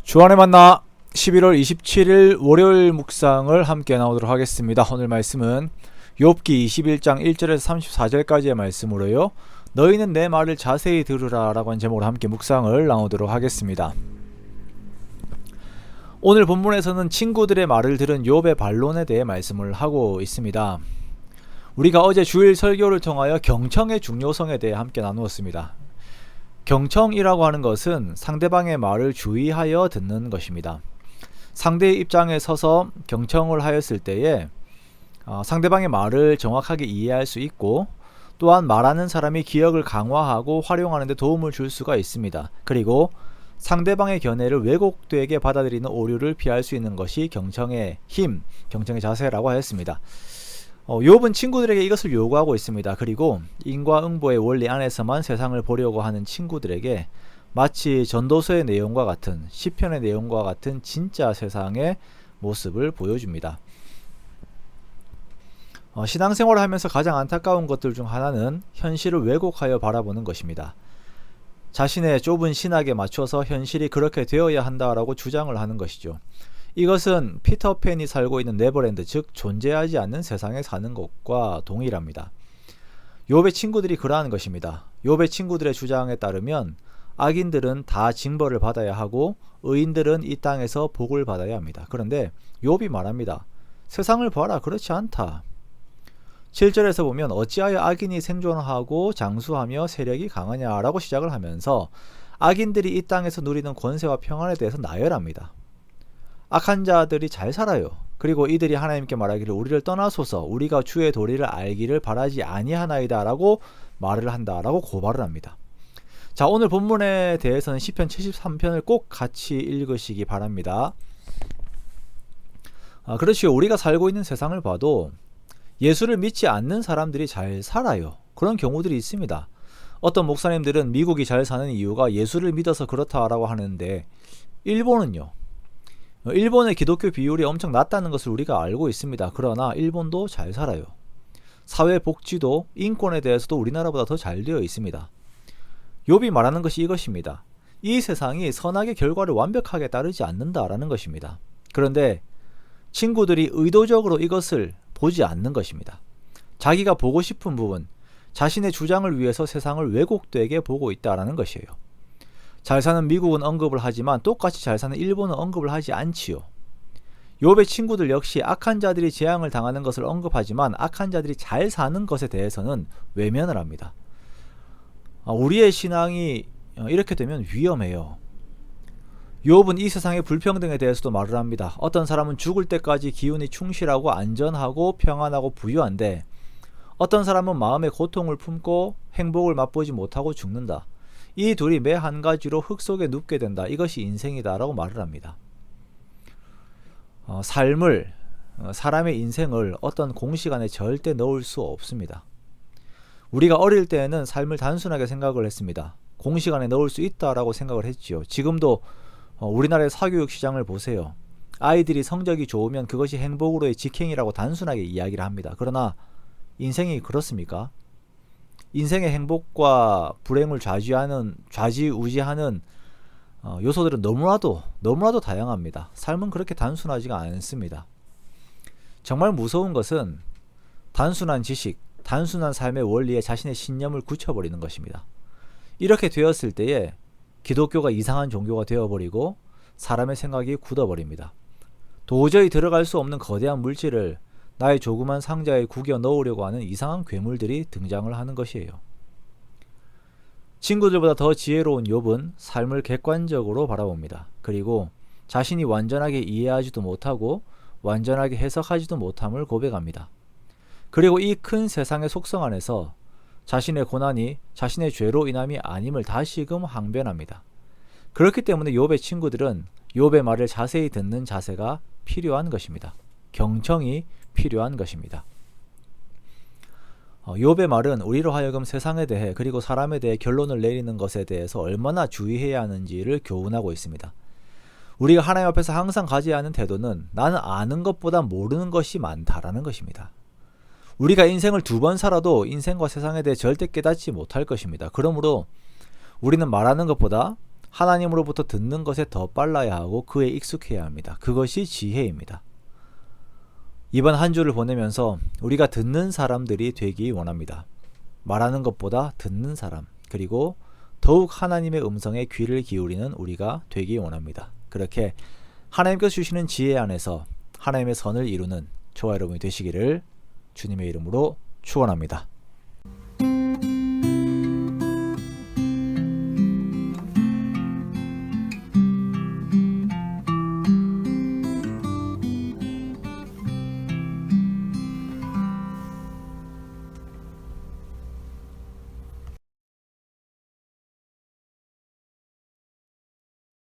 주안의 만나 11월 27일 월요일 묵상을 함께 나오도록 하겠습니다. 오늘 말씀은 욥기 21장 1절에서 34절까지의 말씀으로요. 너희는 내 말을 자세히 들으라 라고 하는 제목으로 함께 묵상을 나오도록 하겠습니다. 오늘 본문에서는 친구들의 말을 들은 욥의 반론에 대해 말씀을 하고 있습니다. 우리가 어제 주일 설교를 통하여 경청의 중요성에 대해 함께 나누었습니다. 경청이라고 하는 것은 상대방의 말을 주의하여 듣는 것입니다. 상대의 입장에 서서 경청을 하였을 때에 상대방의 말을 정확하게 이해할 수 있고, 또한 말하는 사람이 기억을 강화하고 활용하는 데 도움을 줄 수가 있습니다. 그리고 상대방의 견해를 왜곡되게 받아들이는 오류를 피할 수 있는 것이 경청의 힘, 경청의 자세라고 하였습니다. 욥은 친구들에게 이것을 요구하고 있습니다. 그리고 인과응보의 원리 안에서만 세상을 보려고 하는 친구들에게 마치 전도서의 내용과 같은, 시편의 내용과 같은 진짜 세상의 모습을 보여줍니다. 신앙생활을 하면서 가장 안타까운 것들 중 하나는 현실을 왜곡하여 바라보는 것입니다. 자신의 좁은 신학에 맞춰서 현실이 그렇게 되어야 한다라고 주장을 하는 것이죠. 이것은 피터팬이 살고 있는 네버랜드, 즉 존재하지 않는 세상에 사는 것과 동일합니다. 욥의 친구들이 그러한 것입니다. 욥의 친구들의 주장에 따르면 악인들은 다 징벌을 받아야 하고 의인들은 이 땅에서 복을 받아야 합니다. 그런데 욥이 말합니다. 세상을 봐라, 그렇지 않다. 7절에서 보면 어찌하여 악인이 생존하고 장수하며 세력이 강하냐라고 시작을 하면서 악인들이 이 땅에서 누리는 권세와 평안에 대해서 나열합니다. 악한 자들이 잘 살아요. 그리고 이들이 하나님께 말하기를 우리를 떠나소서, 우리가 주의 도리를 알기를 바라지 아니하나이다 라고 말을 한다라고 고발을 합니다. 자, 오늘 본문에 대해서는 시편 73편을 꼭 같이 읽으시기 바랍니다. 그렇지요. 우리가 살고 있는 세상을 봐도 예수를 믿지 않는 사람들이 잘 살아요. 그런 경우들이 있습니다. 어떤 목사님들은 미국이 잘 사는 이유가 예수를 믿어서 그렇다라고 하는데, 일본은요, 일본의 기독교 비율이 엄청 낮다는 것을 우리가 알고 있습니다. 그러나 일본도 잘 살아요. 사회 복지도 인권에 대해서도 우리나라보다 더 잘 되어 있습니다. 욥이 말하는 것이 이것입니다. 이 세상이 선악의 결과를 완벽하게 따르지 않는다라는 것입니다. 그런데 친구들이 의도적으로 이것을 보지 않는 것입니다. 자기가 보고 싶은 부분, 자신의 주장을 위해서 세상을 왜곡되게 보고 있다라는 것이에요. 잘 사는 미국은 언급을 하지만 똑같이 잘 사는 일본은 언급을 하지 않지요. 욥의 친구들 역시 악한 자들이 재앙을 당하는 것을 언급하지만 악한 자들이 잘 사는 것에 대해서는 외면을 합니다. 우리의 신앙이 이렇게 되면 위험해요. 욥은 이 세상의 불평등에 대해서도 말을 합니다. 어떤 사람은 죽을 때까지 기운이 충실하고 안전하고 평안하고 부유한데, 어떤 사람은 마음의 고통을 품고 행복을 맛보지 못하고 죽는다. 이 둘이 매 한 가지로 흙 속에 눕게 된다. 이것이 인생이다 라고 말을 합니다. 사람의 인생을 어떤 공식 안에 절대 넣을 수 없습니다. 우리가 어릴 때에는 삶을 단순하게 생각을 했습니다. 공식 안에 넣을 수 있다라고 생각을 했지요. 지금도 우리나라의 사교육 시장을 보세요. 아이들이 성적이 좋으면 그것이 행복으로의 직행이라고 단순하게 이야기를 합니다. 그러나 인생이 그렇습니까? 인생의 행복과 불행을 좌지우지하는 요소들은 너무나도 다양합니다. 삶은 그렇게 단순하지가 않습니다. 정말 무서운 것은 단순한 지식, 단순한 삶의 원리에 자신의 신념을 굳혀버리는 것입니다. 이렇게 되었을 때에 기독교가 이상한 종교가 되어버리고 사람의 생각이 굳어버립니다. 도저히 들어갈 수 없는 거대한 물질을 나의 조그만 상자에 구겨 넣으려고 하는 이상한 괴물들이 등장을 하는 것이에요. 친구들보다 더 지혜로운 욥은 삶을 객관적으로 바라봅니다. 그리고 자신이 완전하게 이해하지도 못하고 완전하게 해석하지도 못함을 고백합니다. 그리고 이 큰 세상의 속성 안에서 자신의 고난이 자신의 죄로 인함이 아님을 다시금 항변합니다. 그렇기 때문에 욥의 친구들은 욥의 말을 자세히 듣는 자세가 필요한 것입니다. 경청이 필요한 것입니다. 욥의 말은 우리로 하여금 세상에 대해 그리고 사람에 대해 결론을 내리는 것에 대해서 얼마나 주의해야 하는지를 교훈하고 있습니다. 우리가 하나님 앞에서 항상 가져야 하는 태도는 나는 아는 것보다 모르는 것이 많다라는 것입니다. 우리가 인생을 2번 살아도 인생과 세상에 대해 절대 깨닫지 못할 것입니다. 그러므로 우리는 말하는 것보다 하나님으로부터 듣는 것에 더 빨라야 하고 그에 익숙해야 합니다. 그것이 지혜입니다. 이번 한 주를 보내면서 우리가 듣는 사람들이 되기 원합니다. 말하는 것보다 듣는 사람, 그리고 더욱 하나님의 음성에 귀를 기울이는 우리가 되기 원합니다. 그렇게 하나님께서 주시는 지혜 안에서 하나님의 선을 이루는 저와 여러분이 되시기를 주님의 이름으로 축원합니다.